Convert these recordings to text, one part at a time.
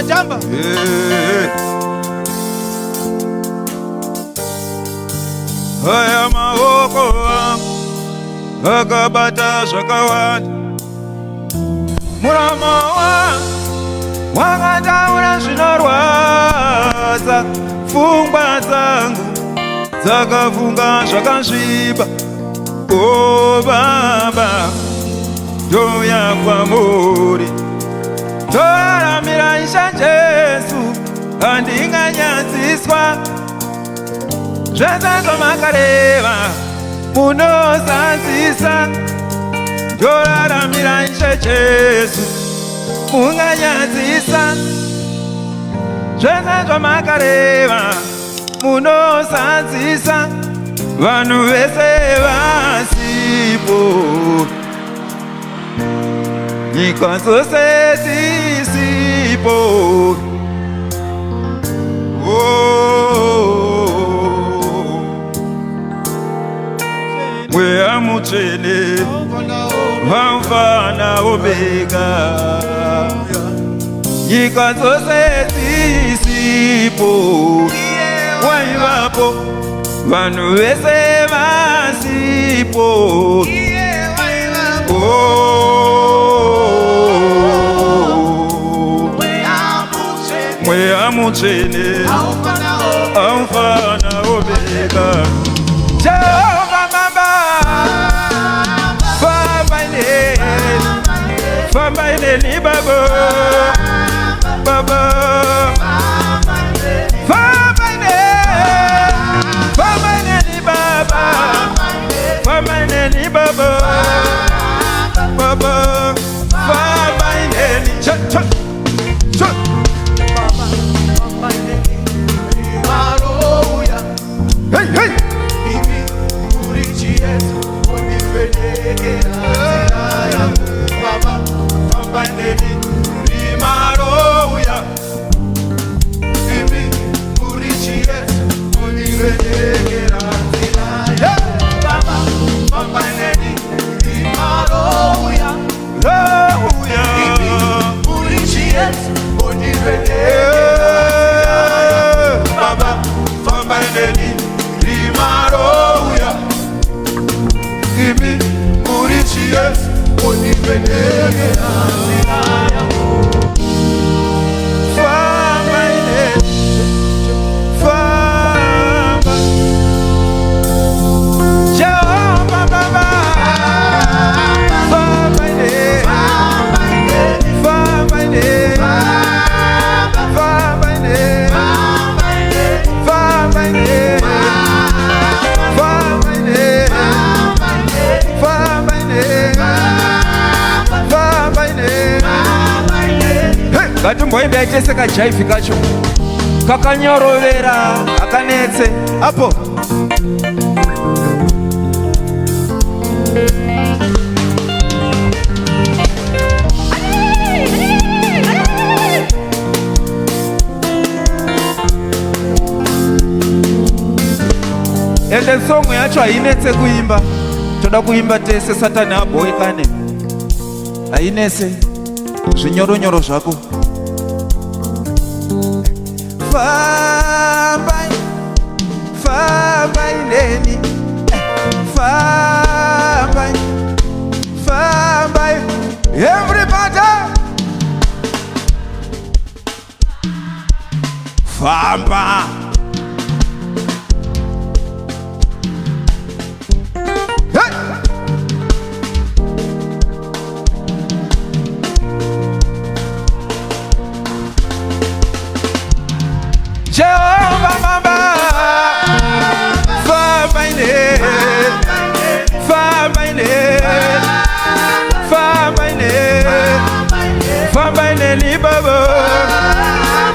jamba. Haya maoko akabata zvakawanda, murama wakataura zvinorwadza, pfungwa dzangu dzakafunga zvakasviba. O Baba, ndouya kwamuri, toraramira Ishe Jesu, handinganyadziswa. Zvese zvamakareva munozadzisa, toraramira Ishe Jesu, munganyadzisa. Zvese zvamakareva munozadzisa, vanhu vese vasipo, nyika dzose dzisipo. Mweya Mutsvene Alpha Omega, nyika dzose dzisipo, waivapo vanhu vese vasipo. Mweya Mutsvene Alpha Omega, Jehova Baba, famba ineni Baba, Baba, famba ineni Baba, famba ineni Baba, Baba, famba ineni. Hey, hey. Ngatimboimba tese kajaivi kacho kakanyorovera akanetse apo. Ende song yacho hainetse kuimba, toda kuimba tese. Satani aboekane, hainetse zvinyoronyoro zvako. Famba ineni, famba, everybody, famba. Jehovah Baba, famba ineni, famba ineni Baba,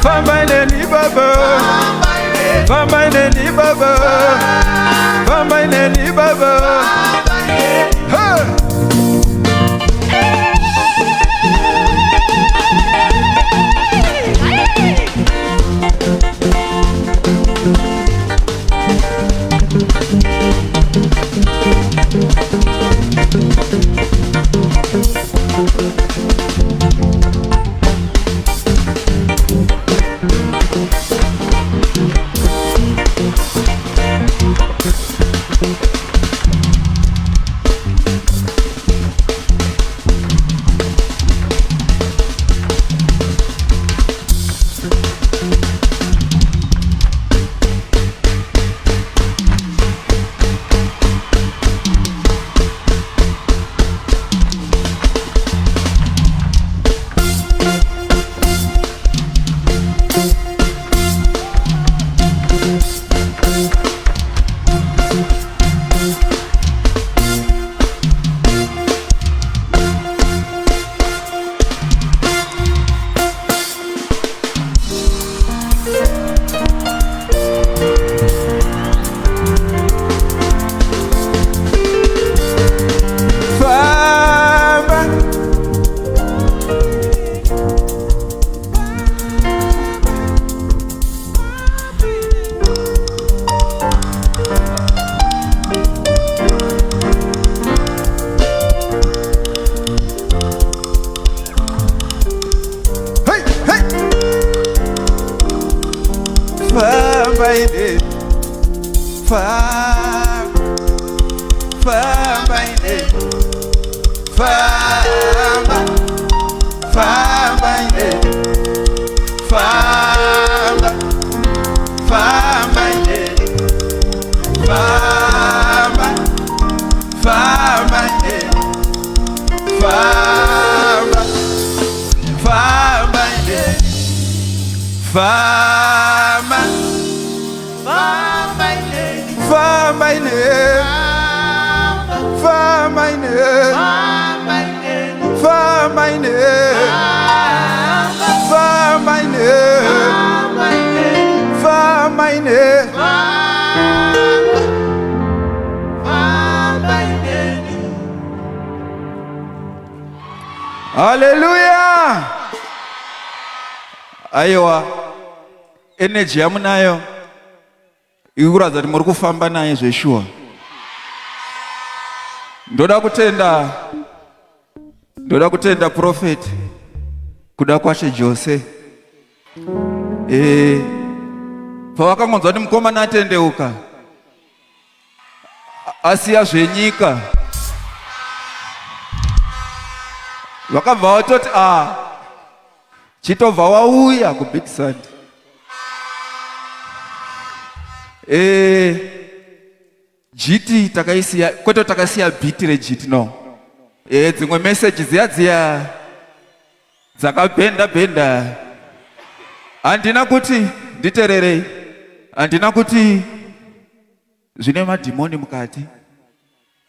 famba ineni Baba. famba ine, famba, famba ine, famba, famba ine, famba, famba ine, famba, famba ine, famba, famba ine, famba ine, famba ine, famba ine, famba ine, famba ine, haleluya. Aiwa, energy yamunayo ikuratidza kuti muri kufamba naye zveshuwa. Ndoda kutenda prophet kuda kwashe Jose. Pavakangonzwa kuti mukomana atendeuka asiya zvenyika, vakabva vatoti chitobva wauya kuBig Sunday. GT takaisiya, kweto takasiya beat reGT no. Dzimwe message dziya dzakabhenda. Handina kuti nditererei, handina kuti zvine madhimoni mukati,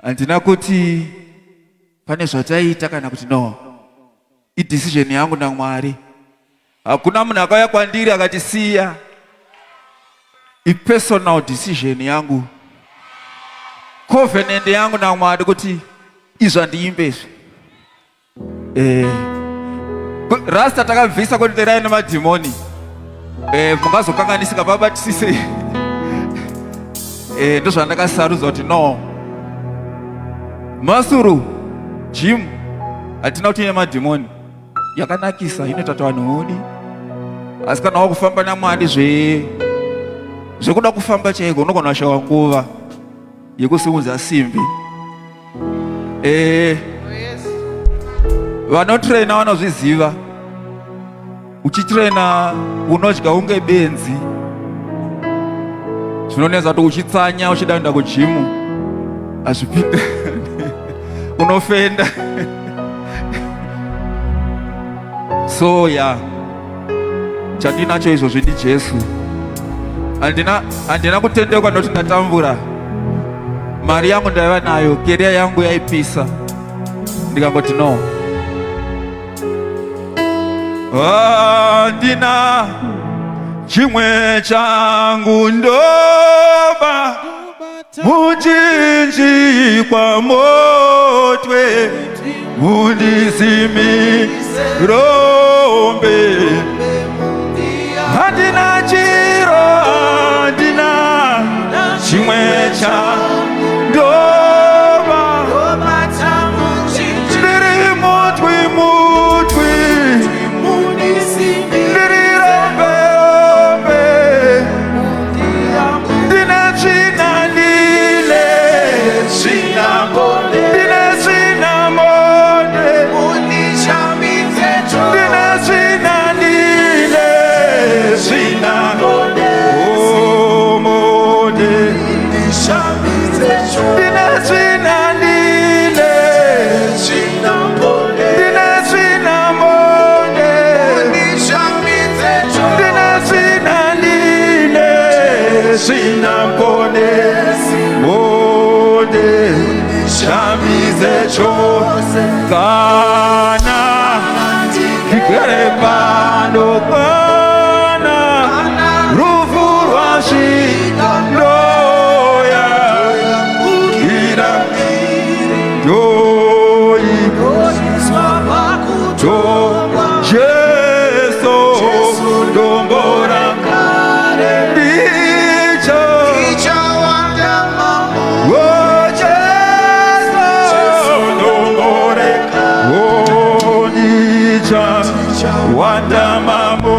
handina kuti pane zvataita kana kuti no. Idecision yangu naMwari. Hakuna munhu akauya kwandiri akatisiya. Personal decision yangu, covenant yangu naMwari kuti izva ndiimbezve. Rasta takabvisa kuti terai nemadhimoni. Mungazokanganisika pabatisise. Ndozvandakasarudzwa kuti no. Masuru, Jim, hatina kuti ine madhimoni. Yakanakisa, inoita kuti vanhu huni. Asi kana wakufamba naMwari zvekuda kufamba chaiko unogona kushawa nguva yekusimudza simbi. Vanotraina vanozviziva. Uchitraina unodya unge benzi. Zvinonetsa kuti uchitsanya uchida kuenda kujimu hazvipinda. Unofenda. So chandinacho izvozvi ndiJesu. Handina kutendeuka noti ndatambura. Mari yangu ndaiva nayo, keria yangu yaipisa. Ndikangoti no. Handina chimwe changu ndoba muchinji kwa motwe mundizimi rombe. Handina chiro, handina chimwe changu ndoba ndiri mutwi ndiri rombe ndine tsvina ndine tsvina mbonde ndine tsvina mbonde ndine tsvina ndine tsvina mbonde mbonde ndine tsvina ndine tsvina mbonde ndine tsvina mbonde ndine tsvina ndine tsvina mbonde mbonde shambidze chose kana ndigere pano kana rufu rwasvika ndoya kira ndoibosiswa pakutongwa Jesu dombo rakare ndicho wandamamo Jesu dombo rakare ndicho wandamamo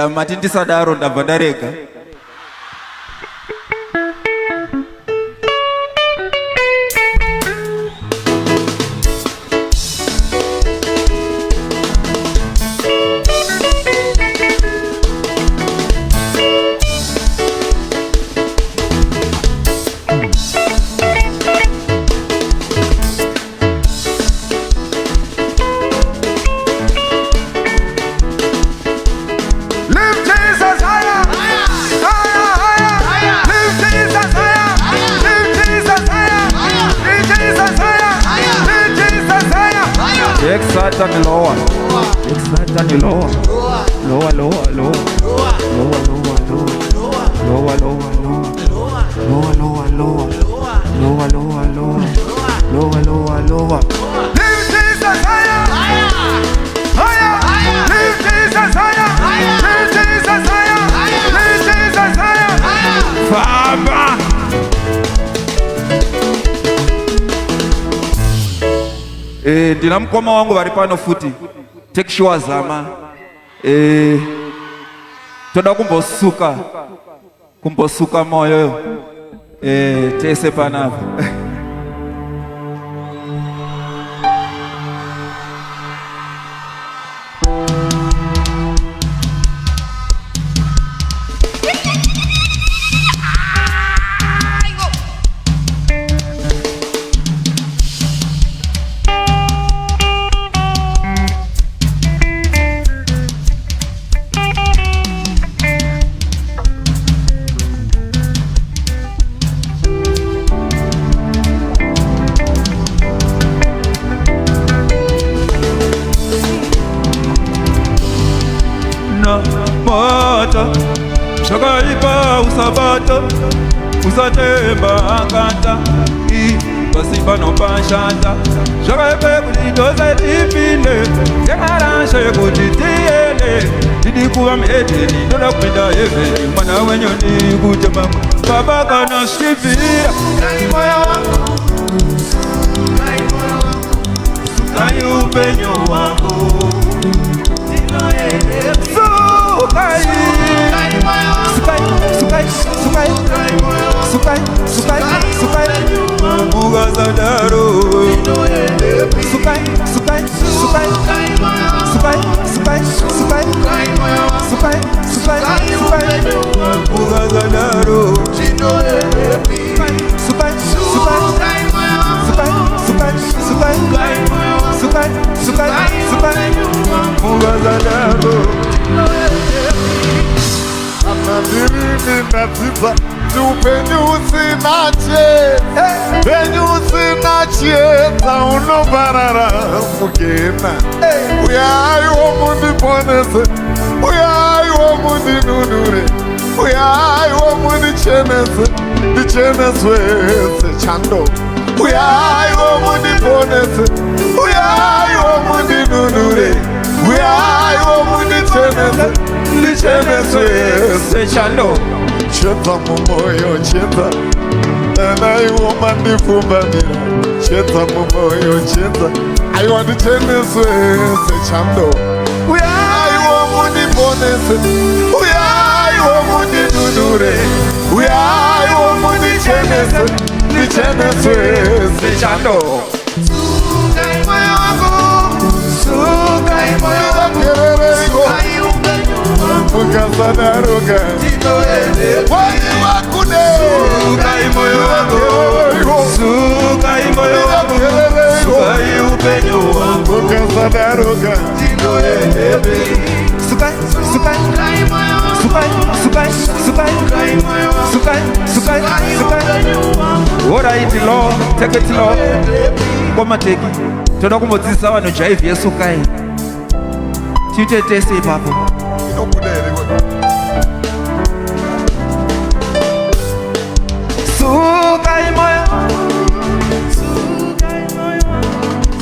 Aya mati ndisadaro ndabva ndarega. Satan lower, Satan lower, lower, lower, lower, lower, lower, lower, lower, lower, lower, lower, lower, lower, lower, lower, lower, lower, lower. Lift Jesus higher, higher, lift Jesus higher, lift Jesus higher, lift Jesus higher, Baba. Ndina mkoma wangu vari pano futi tekishiwa zama toda kumbosuka moyo tese panapa. Mata shakaipa usabata usatemba angata basiba no panshata shakaipe kulidoza tipine kengarashe kutitiele tidikuwa mhedeni dola kwenda eveni mwana wenyoni kutema baba kana shivira moyo wangu sukai upenyo wangu Natiba tupenyu sinache tauno barara mugena uyai wo mundi ponese uyai wo mundi nunure uyai wo mundi chenese se chando uyai wo mundi ponese uyai wo mundi nunure uyai wo mundi chenese se chando. Cheta mumoyo cheta Nanai woman di fumbamira Cheta mumoyo cheta I want to tennis se chando Uyai womundi bonese Uyai womundi nunure Uyai womundi chenese se chando Sugai moyo wangu Sugai moyo wangu Sugai umbenyu Ukasanaruka Wani wakude Sugai moyo wangu Sugai moyo wangu Sugai upenyo wangu Ukasanaruka Sugai Alright, Lord, take it, Lord. Koma teki toda kumodzisa vanhu jive yesukai titetese ipapo. Sugai moyo,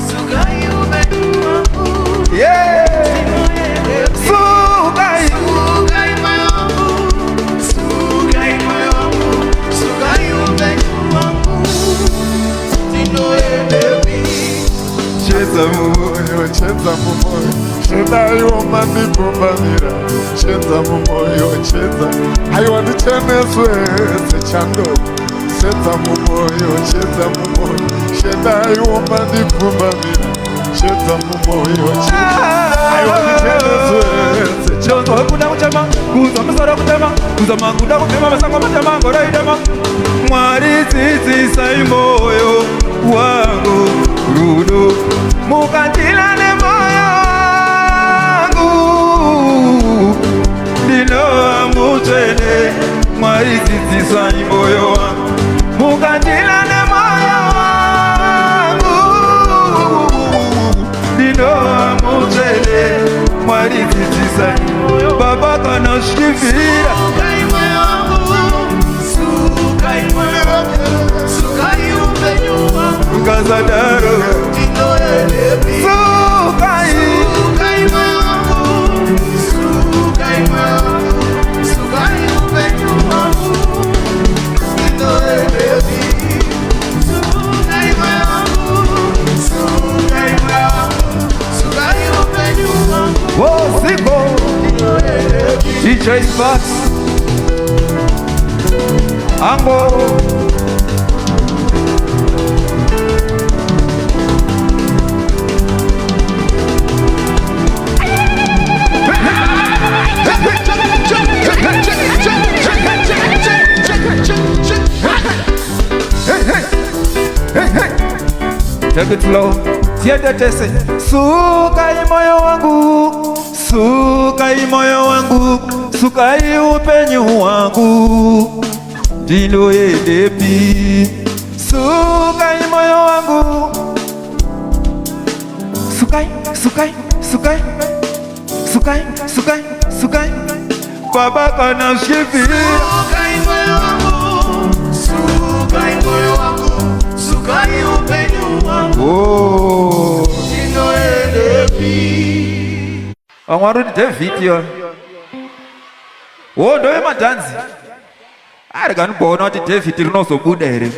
sugai upenyo wangu, yeah. Sugai moyo wangu, sugai moyo wangu, sugai upenyo wangu, tinoelewi. Cheza mumoyo, ndaioma ndipfumbamira chedza mumwoyo chedza aiwa ndicheneswe sechando chedza mumwoyo chedza mumwoyo chedaioma ndipfumbamira chedza mumwoyo chedza aiwa ndicheneswe Chonzo kuda kuchama, kuza masara kuchama, kuza manguda kupema masako matama ngora idama. Mwari tsitsi sai moyo wangu rudo, mukandila ne moyo wangu. Dino amutene, mwari tsitsi sai moyo wangu, mukandila ne moyo wangu. Dino amutene, mwari tsitsi sai Baba kana shivira Sukai moyo wangu, sukai moyo wangu, sukai upenyo wangu, Ukazadaro Tinoelewi. Sukai Sukai moyo wangu, sukai moyo wangu, sukai upenyo wangu, Tinoelewi. Sukai moyo wangu, sukai moyo wangu, sukai upenyo wangu, Wosiko DJ Sparks Ango Take it slow Siete tese Sukai moyo wangu Sukai moyo wangu Sukai upenyu wangu Dino edepi Sukai moyo wangu Sukai, sukai, sukai Sukai, sukai, sukai Baba kana shivira sukai moyo wangu, sukai moyo wangu, sukai upenyo wangu, Oh Tinoelewi. Amwaru di David yo Oh ndo madanzi Ari kani bona kuti David rinozobuda here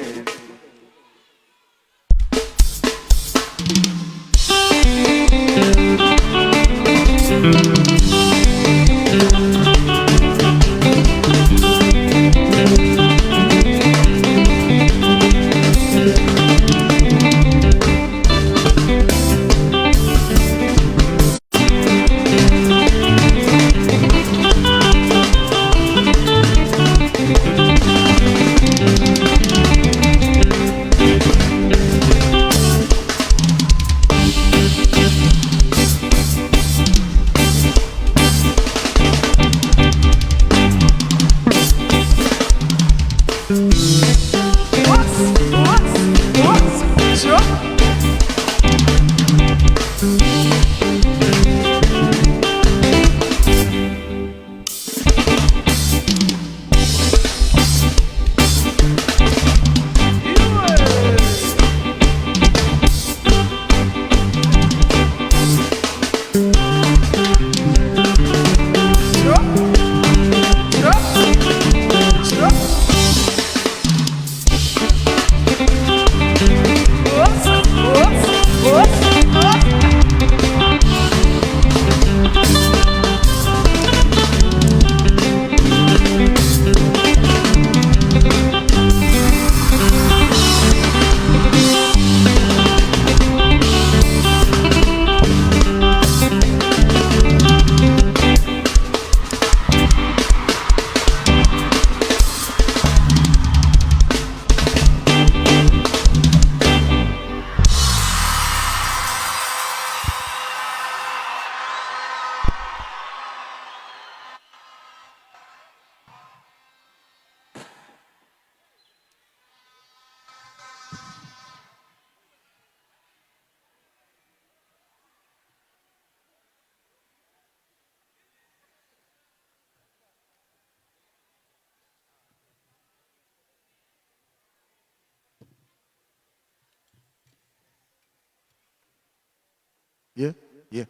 Yeah, yeah.